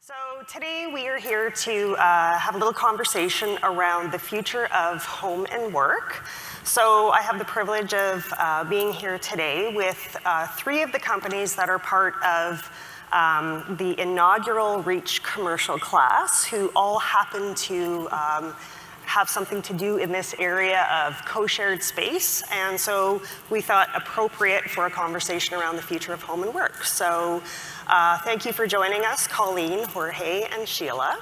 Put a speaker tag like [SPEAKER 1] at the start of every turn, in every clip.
[SPEAKER 1] So today we are here to have a little conversation around the future of home and work. So I have the privilege of being here today with three of the companies that are part of the inaugural Reach commercial class, who all happen to have something to do in this area of co-shared space. And so we thought appropriate for a conversation around the future of home and work. So thank you for joining us, Colleen, Jorge, and Sheila.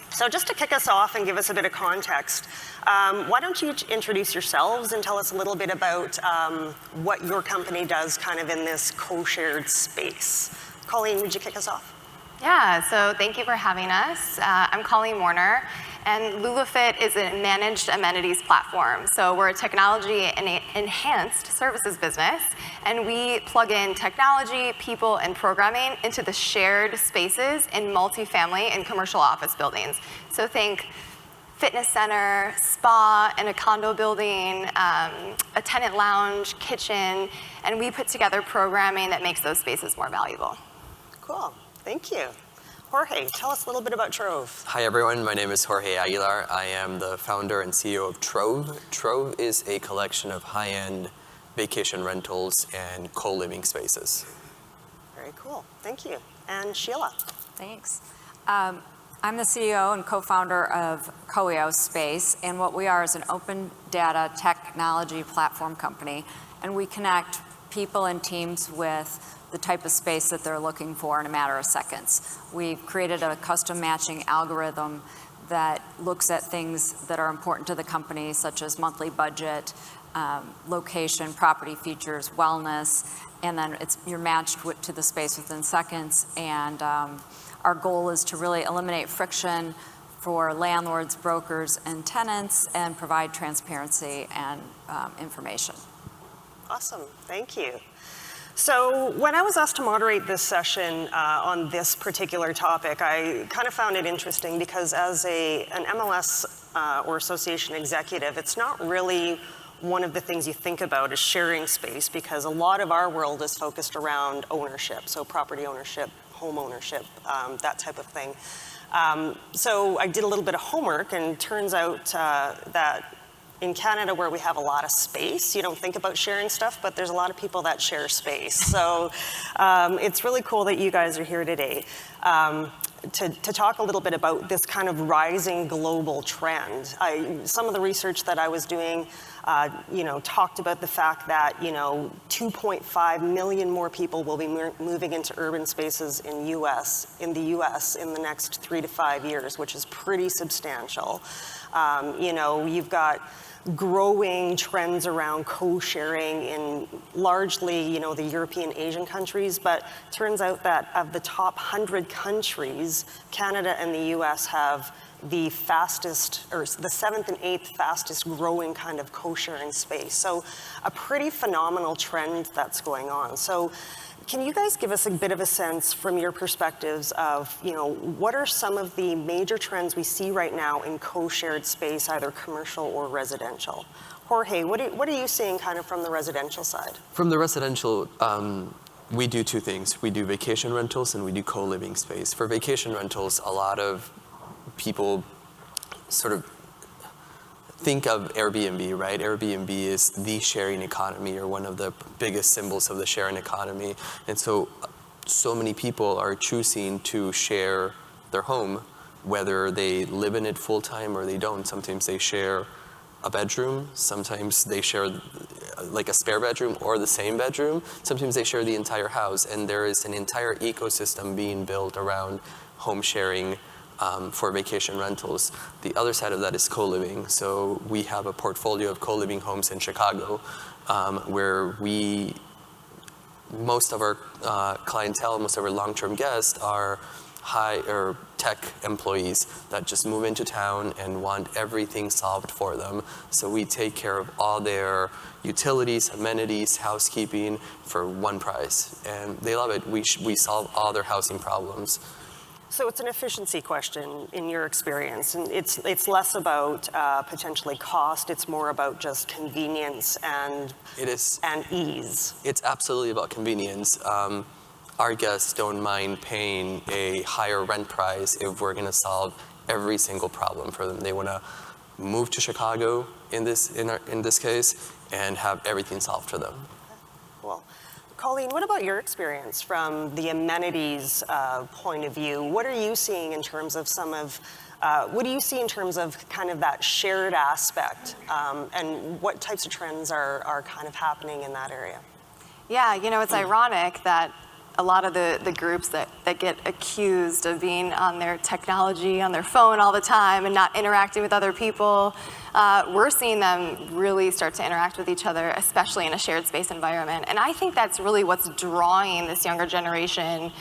[SPEAKER 1] So just to kick us off and give us a bit of context, why don't you introduce yourselves and tell us a little bit about what your company does kind of in this co-shared space. Colleen, would you kick us off?
[SPEAKER 2] Yeah, so thank you for having us. I'm Colleen Werner, and LulaFit is a managed amenities platform. So we're a technology-enhanced services business, and we plug in technology, people, and programming into the shared spaces in multifamily and commercial office buildings. So think fitness center, spa in a condo building, a tenant lounge, kitchen, and we put together programming that makes those spaces more valuable.
[SPEAKER 1] Cool, thank you. Jorge, tell us a little bit about Trove.
[SPEAKER 3] Hi everyone, my name is Jorge Aguilar. I am the founder and CEO of Trove. Trove is a collection of high-end vacation rentals and co-living spaces.
[SPEAKER 1] Very cool, thank you. And Sheila.
[SPEAKER 4] Thanks. I'm the CEO and co-founder of Keyowski, and what we are is an open data technology platform company, and we connect people and teams with the type of space that they're looking for in a matter of seconds. We've created a custom matching algorithm that looks at things that are important to the company, such as monthly budget, location, property features, wellness, and then you're matched to the space within seconds. And our goal is to really eliminate friction for landlords, brokers, and tenants, and provide transparency and information.
[SPEAKER 1] Awesome, thank you. So when I was asked to moderate this session on this particular topic, I kind of found it interesting because as an MLS or association executive, it's not really one of the things you think about is sharing space, because a lot of our world is focused around ownership, so property ownership, home ownership, that type of thing. So I did a little bit of homework, and it turns out that in Canada, where we have a lot of space, you don't think about sharing stuff, but there's a lot of people that share space. So it's really cool that you guys are here today to talk a little bit about this kind of rising global trend. Some of the research that I was doing, talked about the fact that, 2.5 million more people will be moving into urban spaces in the U.S. in the next 3 to 5 years, which is pretty substantial. You've got growing trends around co-sharing in largely, the European, Asian countries, but turns out that of the top 100 countries, Canada and the US have the fastest, or the 7th and 8th fastest growing kind of co-sharing space. So a pretty phenomenal trend that's going on. So can you guys give us a bit of a sense from your perspectives of, what are some of the major trends we see right now in co-shared space, either commercial or residential? Jorge, what are you seeing kind of from the residential side?
[SPEAKER 3] From the residential, we do two things. We do vacation rentals and we do co-living space. For vacation rentals, a lot of people sort of think of Airbnb, right? Airbnb is the sharing economy, or one of the biggest symbols of the sharing economy. And so many people are choosing to share their home, whether they live in it full time or they don't. Sometimes they share a bedroom, sometimes they share like a spare bedroom or the same bedroom, sometimes they share the entire house, and there is an entire ecosystem being built around home sharing for vacation rentals. The other side of that is co-living. So we have a portfolio of co-living homes in Chicago where most of our clientele, most of our long-term guests are high or tech employees that just move into town and want everything solved for them. So we take care of all their utilities, amenities, housekeeping for one price. And they love it. We solve all their housing problems.
[SPEAKER 1] So it's an efficiency question in your experience, and it's less about potentially cost. It's more about just convenience and
[SPEAKER 3] It is.
[SPEAKER 1] And ease.
[SPEAKER 3] It's absolutely about convenience. our guests don't mind paying a higher rent price if we're going to solve every single problem for them. They want to move to Chicago in this case and have everything solved for them.
[SPEAKER 1] Well, Colleen, what about your experience from the amenities point of view? What are you seeing in terms of what do you see in terms of kind of that shared aspect, and what types of trends are kind of happening in that area?
[SPEAKER 2] Yeah, it's ironic that a lot of the groups that get accused of being on their technology, on their phone all the time and not interacting with other people, we're seeing them really start to interact with each other, especially in a shared space environment. And I think that's really what's drawing this younger generation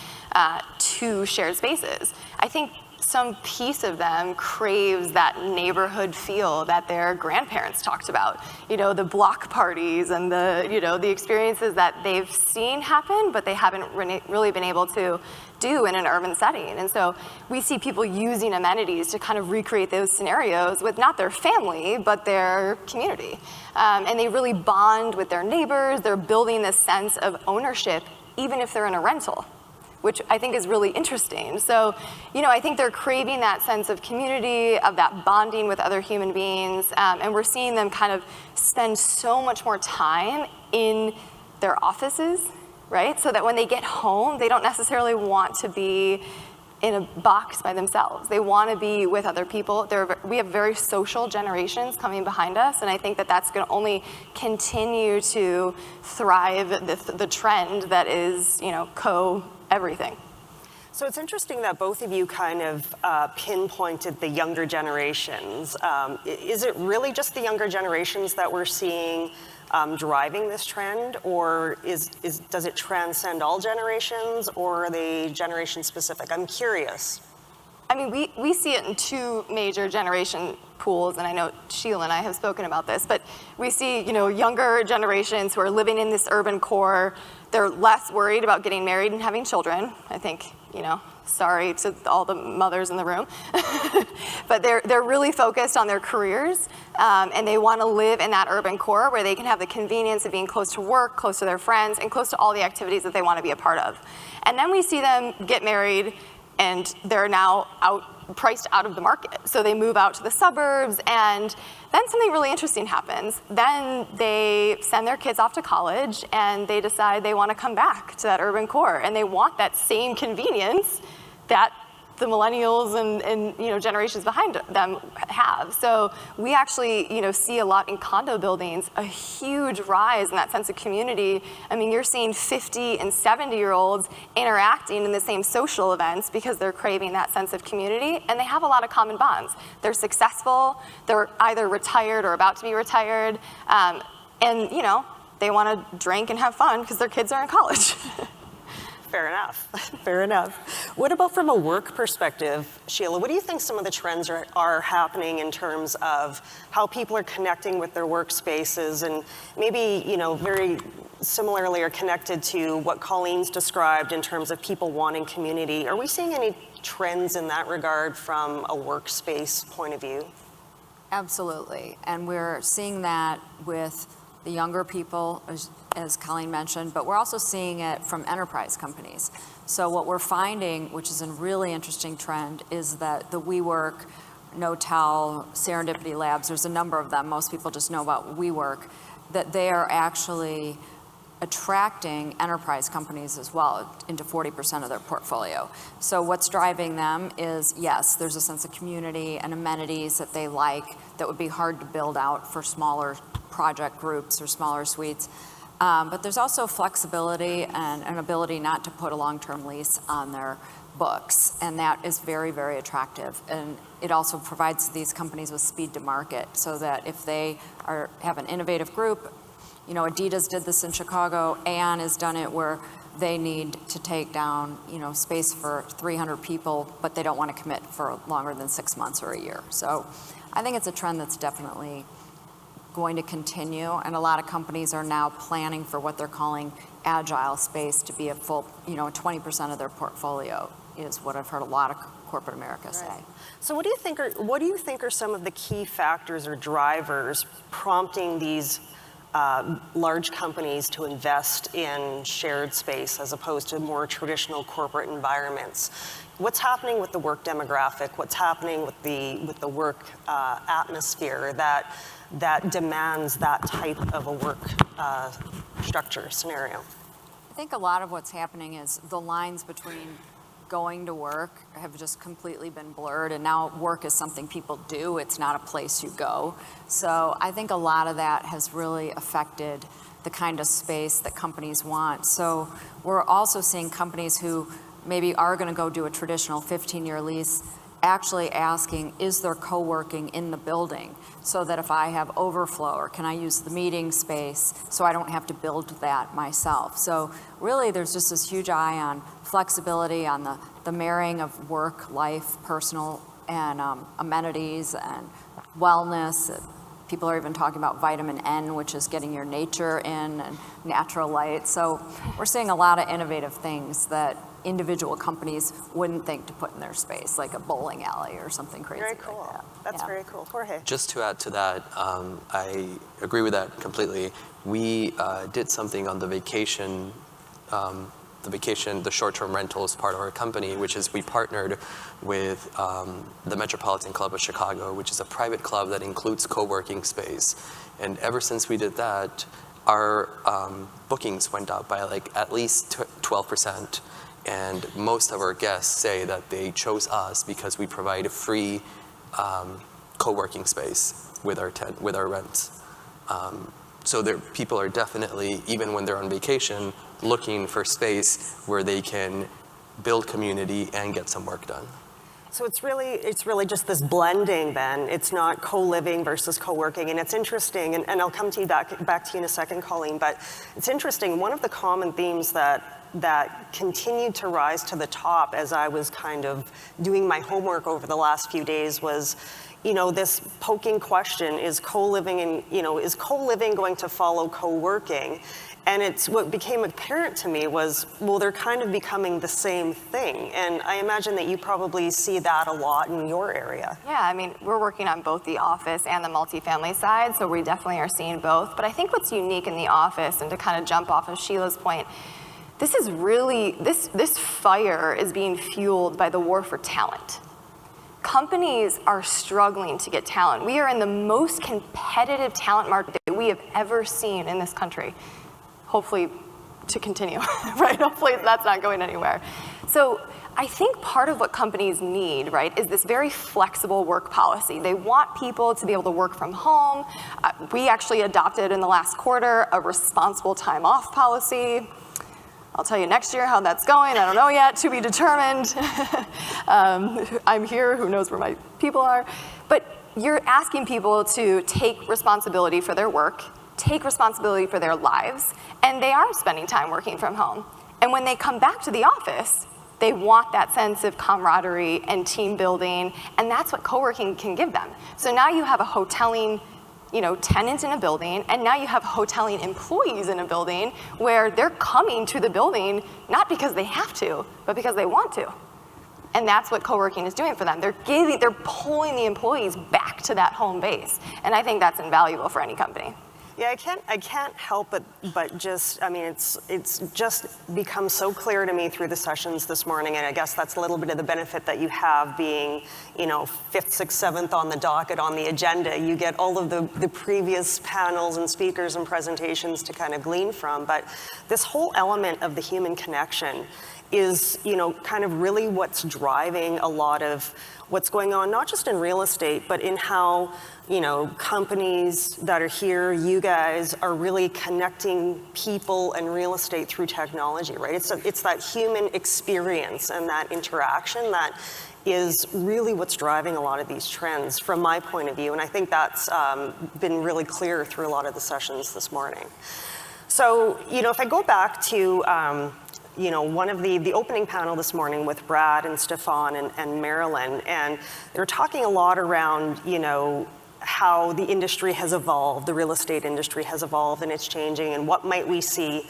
[SPEAKER 2] to shared spaces. I think some piece of them craves that neighborhood feel that their grandparents talked about. The block parties and the experiences that they've seen happen, but they haven't really been able to do in an urban setting. And so we see people using amenities to kind of recreate those scenarios with not their family, but their community. And they really bond with their neighbors. They're building this sense of ownership, even if they're in a rental, which I think is really interesting. So, I think they're craving that sense of community, of that bonding with other human beings, and we're seeing them kind of spend so much more time in their offices, right? So that when they get home, they don't necessarily want to be in a box by themselves. They want to be with other people. We have very social generations coming behind us, and I think that that's going to only continue to thrive the trend that is, everything.
[SPEAKER 1] So it's interesting that both of you kind of pinpointed the younger generations. Is it really just the younger generations that we're seeing driving this trend, or does it transcend all generations, or are they generation specific? I'm curious.
[SPEAKER 2] I mean, we see it in two major generation pools, and I know Sheila and I have spoken about this, but we see, younger generations who are living in this urban core. They're less worried about getting married and having children. I think, sorry to all the mothers in the room, but they're really focused on their careers, and they want to live in that urban core where they can have the convenience of being close to work, close to their friends, and close to all the activities that they want to be a part of. And then we see them get married, and they're now priced out of the market. So they move out to the suburbs, and then something really interesting happens. Then they send their kids off to college, and they decide they want to come back to that urban core, and they want that same convenience that the millennials and generations behind them have. So we actually see a lot in condo buildings, a huge rise in that sense of community. I mean, you're seeing 50 and 70-year-olds interacting in the same social events because they're craving that sense of community, and they have a lot of common bonds. They're successful, they're either retired or about to be retired, and they want to drink and have fun because their kids are in college.
[SPEAKER 1] Fair enough. Fair enough. What about from a work perspective, Sheila? What do you think some of the trends are happening in terms of how people are connecting with their workspaces, and maybe, very similarly are connected to what Colleen's described in terms of people wanting community? Are we seeing any trends in that regard from a workspace point of view?
[SPEAKER 4] Absolutely. And we're seeing that with the younger people, as Colleen mentioned, but we're also seeing it from enterprise companies. So what we're finding, which is a really interesting trend, is that the WeWork, Notel, Serendipity Labs, there's a number of them, most people just know about WeWork, that they are actually attracting enterprise companies as well into 40% of their portfolio. So what's driving them is, yes, there's a sense of community and amenities that they like that would be hard to build out for smaller project groups or smaller suites. But there's also flexibility and an ability not to put a long-term lease on their books, and that is very, very attractive. And it also provides these companies with speed to market, so that if they have an innovative group, Adidas did this in Chicago, Aon has done it where they need to take down, space for 300 people, but they don't want to commit for longer than 6 months or a year. So I think it's a trend that's definitely going to continue, and a lot of companies are now planning for what they're calling agile space to be a full, 20% of their portfolio is what I've heard a lot of corporate America say.
[SPEAKER 1] Right. So what do you think are some of the key factors or drivers prompting these large companies to invest in shared space as opposed to more traditional corporate environments. What's happening with the work demographic? What's happening with the work atmosphere that demands that type of a work structure scenario?
[SPEAKER 4] I think a lot of what's happening is the lines between going to work have just completely been blurred, and now work is something people do. It's not a place you go. So I think a lot of that has really affected the kind of space that companies want. So we're also seeing companies who maybe are going to go do a traditional 15-year lease actually asking, is there co-working in the building, so that if I have overflow, or can I use the meeting space so I don't have to build that myself. So really there's just this huge eye on flexibility, on the marrying of work, life, personal, and amenities and wellness. People are even talking about vitamin N, which is getting your nature in, and natural light. So we're seeing a lot of innovative things that individual companies wouldn't think to put in their space, like a bowling alley or something crazy.
[SPEAKER 1] Very cool.
[SPEAKER 4] Like that.
[SPEAKER 1] That's very cool. Jorge.
[SPEAKER 3] Just to add to that, I agree with that completely. We did something on the vacation, the short-term rentals part of our company, which is we partnered with the Metropolitan Club of Chicago, which is a private club that includes co-working space. And ever since we did that, our bookings went up by like at least 12%. And most of our guests say that they chose us because we provide a free co-working space with our rents. So people are definitely, even when they're on vacation, looking for space where they can build community and get some work done.
[SPEAKER 1] So it's really just this blending then. It's not co-living versus co-working, and it's interesting, and I'll come to you back to you in a second, Colleen, but it's interesting, one of the common themes that continued to rise to the top as I was kind of doing my homework over the last few days was, this poking question, is co-living going to follow co-working? And it's what became apparent to me was, well, they're kind of becoming the same thing. And I imagine that you probably see that a lot in your area.
[SPEAKER 2] Yeah, I mean, we're working on both the office and the multifamily side, so we definitely are seeing both. But I think what's unique in the office, and to kind of jump off of Sheila's point, this is really, this fire is being fueled by the war for talent. Companies are struggling to get talent. We are in the most competitive talent market that we have ever seen in this country. Hopefully to continue, right? Hopefully that's not going anywhere. So I think part of what companies need, right, is this very flexible work policy. They want people to be able to work from home. We actually adopted in the last quarter a responsible time off policy. I'll tell you next year how that's going. I don't know yet, to be determined. I'm here, who knows where my people are. But you're asking people to take responsibility for their work, take responsibility for their lives, and they are spending time working from home. And when they come back to the office, they want that sense of camaraderie and team building, and that's what co-working can give them. So now you have a hoteling tenant in a building, and now you have hoteling employees in a building where they're coming to the building not because they have to, but because they want to. And that's what co-working is doing for them. They're pulling the employees back to that home base. And I think that's invaluable for any company.
[SPEAKER 1] Yeah, I can't help but just, I mean, it's just become so clear to me through the sessions this morning, and I guess that's a little bit of the benefit that you have being, 5th, 6th, 7th on the docket on the agenda. You get all of the previous panels and speakers and presentations to kind of glean from, but this whole element of the human connection is, kind of really what's driving a lot of what's going on, not just in real estate, but in how, companies that are here, you guys, are really connecting people and real estate through technology, right? It's that human experience and that interaction that is really what's driving a lot of these trends from my point of view, and I think that's been really clear through a lot of the sessions this morning. So, if I go back to one of the opening panel this morning with Brad and Stefan and Marilyn, and they were talking a lot around, how the industry has evolved, the real estate industry has evolved and it's changing, and what might we see.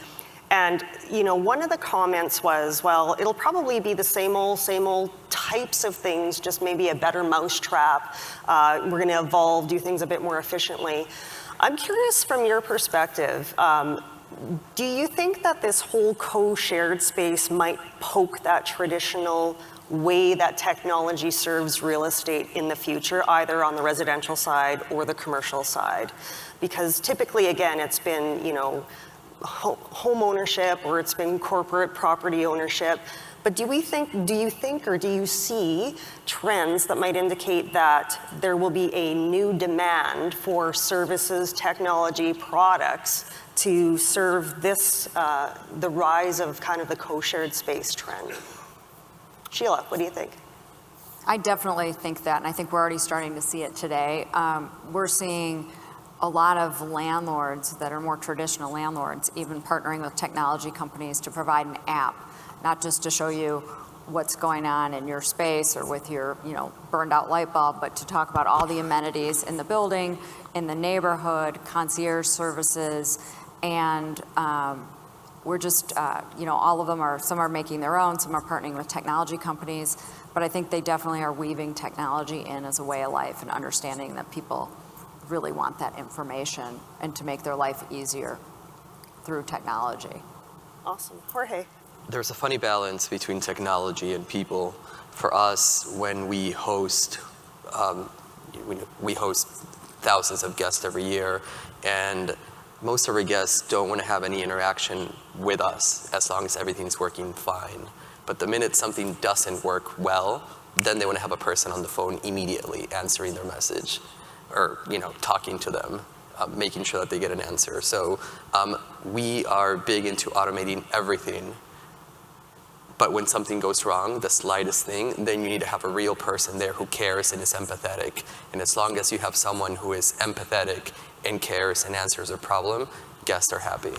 [SPEAKER 1] And, one of the comments was, well, it'll probably be the same old types of things, just maybe a better mousetrap. We're going to evolve, do things a bit more efficiently. I'm curious from your perspective, do you think that this whole co-shared space might poke that traditional way that technology serves real estate in the future, either on the residential side or the commercial side? Because typically, again, it's been, home ownership, or it's been corporate property ownership. But do you think or do you see trends that might indicate that there will be a new demand for services, technology, products to serve this, the rise of kind of the co-shared space trend? Sheila, what do you think?
[SPEAKER 4] I definitely think that, and I think we're already starting to see it today. We're seeing a lot of landlords that are more traditional landlords even partnering with technology companies to provide an app, not just to show you what's going on in your space or with your, burned out light bulb, but to talk about all the amenities in the building, in the neighborhood, concierge services, and we're just, all of them are, some are making their own, some are partnering with technology companies, but I think they definitely are weaving technology in as a way of life and understanding that people really want that information and to make their life easier through technology.
[SPEAKER 1] Awesome. Jorge?
[SPEAKER 3] There's a funny balance between technology and people. For us, when we host thousands of guests every year, and most of our guests don't want to have any interaction with us as long as everything's working fine. But the minute something doesn't work well, then they want to have a person on the phone immediately answering their message, or talking to them, making sure that they get an answer. So we are big into automating everything. But when something goes wrong, the slightest thing, then you need to have a real person there who cares and is empathetic. And as long as you have someone who is empathetic and cares and answers a problem, guests are happy.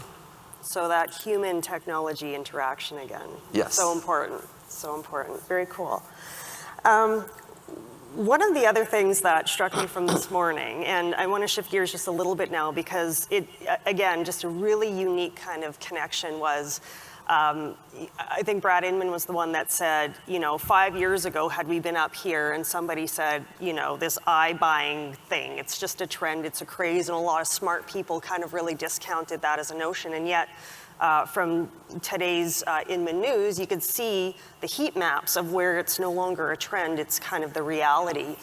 [SPEAKER 1] So that human technology interaction again.
[SPEAKER 3] Yes.
[SPEAKER 1] So important, so important. Very cool. One of the other things that struck me from this morning, and I want to shift gears just a little bit now because it, again, just a really unique kind of connection was, I think Brad Inman was the one that said, 5 years ago, had we been up here and somebody said, this iBuying thing, it's just a trend, it's a craze, and a lot of smart people kind of really discounted that as a notion. And yet, from today's Inman News, you could see the heat maps of where it's no longer a trend, it's kind of the reality.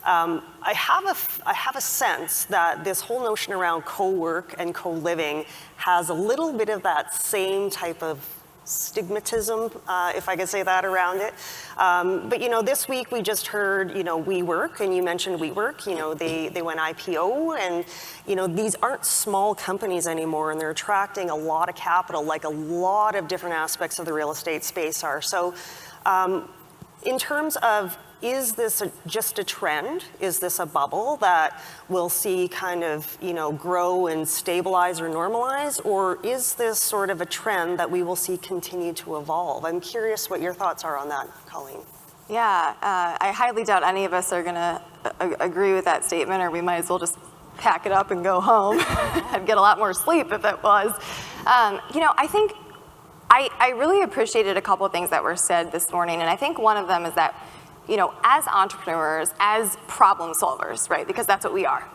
[SPEAKER 1] I have a sense that this whole notion around co-work and co-living has a little bit of that same type of stigmatism, if I could say that, around it. But this week we just heard, WeWork, and you mentioned WeWork. They went IPO, and these aren't small companies anymore, and they're attracting a lot of capital, like a lot of different aspects of the real estate space are. So, in terms of, is this just a trend? Is this a bubble that we'll see kind of, grow and stabilize or normalize? Or is this sort of a trend that we will see continue to evolve? I'm curious what your thoughts are on that, Colleen.
[SPEAKER 2] Yeah, I highly doubt any of us are going to agree with that statement, or we might as well just pack it up and go home. I'd get a lot more sleep if it was. I think I really appreciated a couple of things that were said this morning, and I think one of them is that as entrepreneurs, as problem solvers, right, because that's what we are,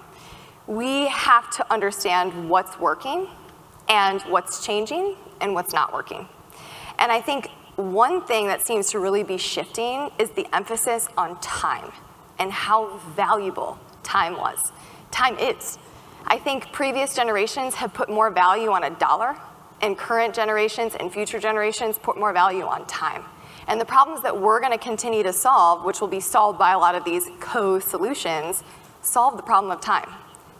[SPEAKER 2] we have to understand what's working and what's changing and what's not working. And I think one thing that seems to really be shifting is the emphasis on time and how valuable time was. Time is. I think previous generations have put more value on a dollar, and current generations and future generations put more value on time. And the problems that we're going to continue to solve, which will be solved by a lot of these co-solutions, solve the problem of time.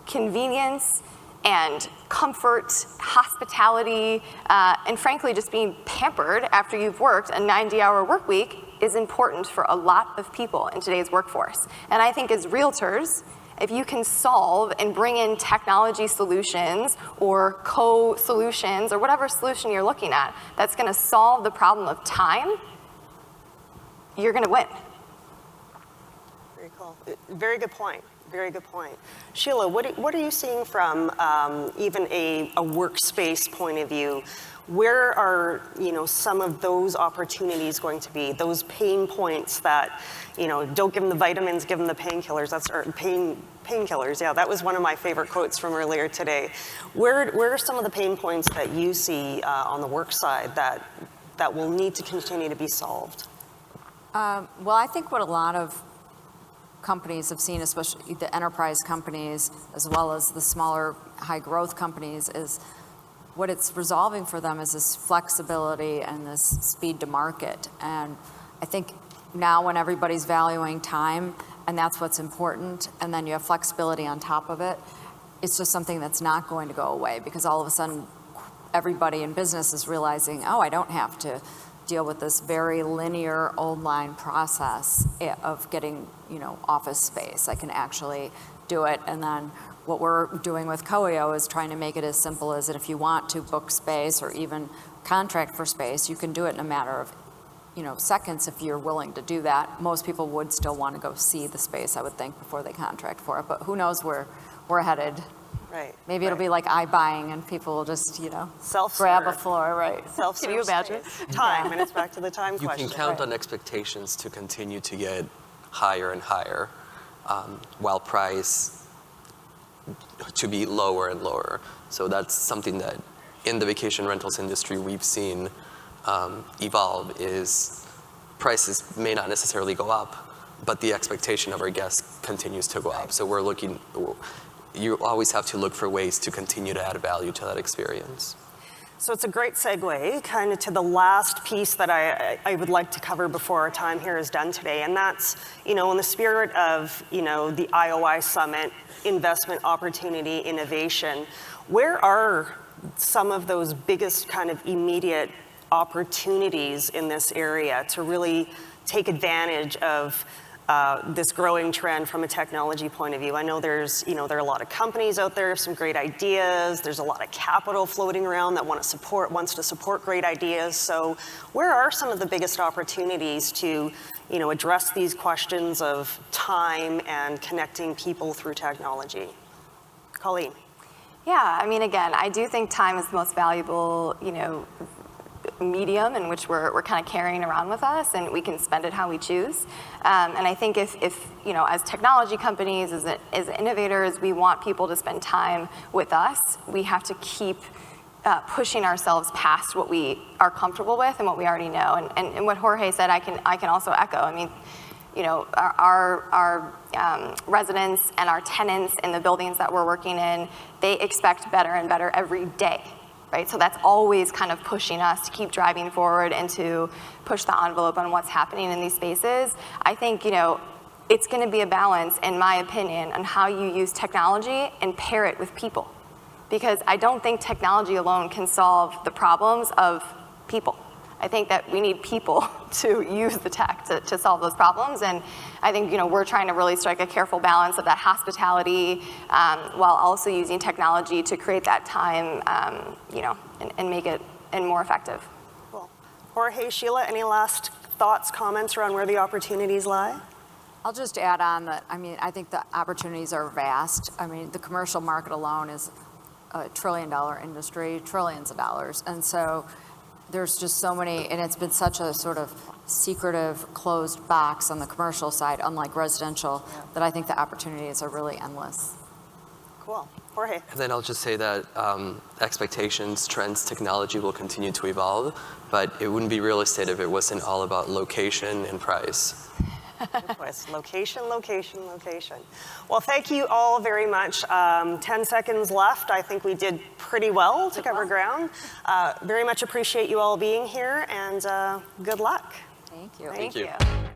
[SPEAKER 2] Convenience and comfort, hospitality, and frankly, just being pampered after you've worked a 90-hour work week is important for a lot of people in today's workforce. And I think as realtors, if you can solve and bring in technology solutions or co-solutions or whatever solution you're looking at that's going to solve the problem of time, you're going to win.
[SPEAKER 1] Very cool. Very good point. Very good point. Sheila, what are you seeing from even a workspace point of view? Where are some of those opportunities going to be? Those pain points that don't give them the vitamins, give them the painkillers. That's or pain Painkillers, yeah, that was one of my favorite quotes from earlier today. Where are some of the pain points that you see on the work side that will need to continue to be solved?
[SPEAKER 4] Well, I think what a lot of companies have seen, especially the enterprise companies, as well as the smaller high growth companies, is what it's resolving for them is this flexibility and this speed to market. And I think now when everybody's valuing time, and that's what's important, and then you have flexibility on top of it, it's just something that's not going to go away, because all of a sudden everybody in business is realizing, oh, I don't have to deal with this very linear old line process of getting, office space. I can actually do it. And then what we're doing with Coeo is trying to make it as simple as that if you want to book space or even contract for space, you can do it in a matter of seconds if you're willing to do that. Most people would still want to go see the space, I would think, before they contract for it, but who knows where we're headed.
[SPEAKER 1] Right.
[SPEAKER 4] Maybe it'll be like iBuying and people will just,
[SPEAKER 1] Self-serve.
[SPEAKER 4] grab a floor, right?
[SPEAKER 1] Self-serve.
[SPEAKER 2] Can you imagine?
[SPEAKER 1] Time, and it's back to the time
[SPEAKER 3] You
[SPEAKER 1] question.
[SPEAKER 3] can count
[SPEAKER 4] Right.
[SPEAKER 3] on expectations to continue to get higher and higher, while price to be lower and lower. So that's something that in the vacation rentals industry we've seen evolve, is prices may not necessarily go up, but the expectation of our guests continues to go up. So you always have to look for ways to continue to add value to that experience.
[SPEAKER 1] So it's a great segue kind of to the last piece that I would like to cover before our time here is done today. And that's, in the spirit of, the IOI Summit, investment opportunity, innovation, where are some of those biggest kind of immediate opportunities in this area to really take advantage of this growing trend from a technology point of view? I know there are a lot of companies out there, some great ideas. There's a lot of capital floating around that wants to support great ideas. So where are some of the biggest opportunities to, address these questions of time and connecting people through technology? Colleen.
[SPEAKER 2] Yeah, again, I do think time is the most valuable, medium in which we're kind of carrying around with us, and we can spend it how we choose. And I think if as technology companies, as innovators, we want people to spend time with us, we have to keep pushing ourselves past what we are comfortable with and what we already know. And what Jorge said, I can also echo. Our residents and our tenants in the buildings that we're working in, they expect better and better every day. Right? So that's always kind of pushing us to keep driving forward and to push the envelope on what's happening in these spaces. I think, it's going to be a balance, in my opinion, on how you use technology and pair it with people. Because I don't think technology alone can solve the problems of people. I think that we need people to use the tech to solve those problems. And I think, we're trying to really strike a careful balance of that hospitality while also using technology to create that time, and make it more effective.
[SPEAKER 1] Cool. Jorge, Sheila, any last thoughts, comments around where the opportunities lie?
[SPEAKER 4] I'll just add on that, I think the opportunities are vast. The commercial market alone is a $1 trillion industry, trillions of dollars. And so there's just so many, and it's been such a sort of secretive, closed box on the commercial side, unlike residential, that I think the opportunities are really endless.
[SPEAKER 1] Cool. Jorge.
[SPEAKER 3] And then I'll just say that expectations, trends, technology will continue to evolve, but it wouldn't be real estate if it wasn't all about location and price.
[SPEAKER 1] Location, location, location. Well, thank you all very much. 10 seconds left. I think we did pretty well to cover ground. Very much appreciate you all being here, and good luck.
[SPEAKER 4] Thank you.
[SPEAKER 2] Thank
[SPEAKER 3] you.
[SPEAKER 2] you.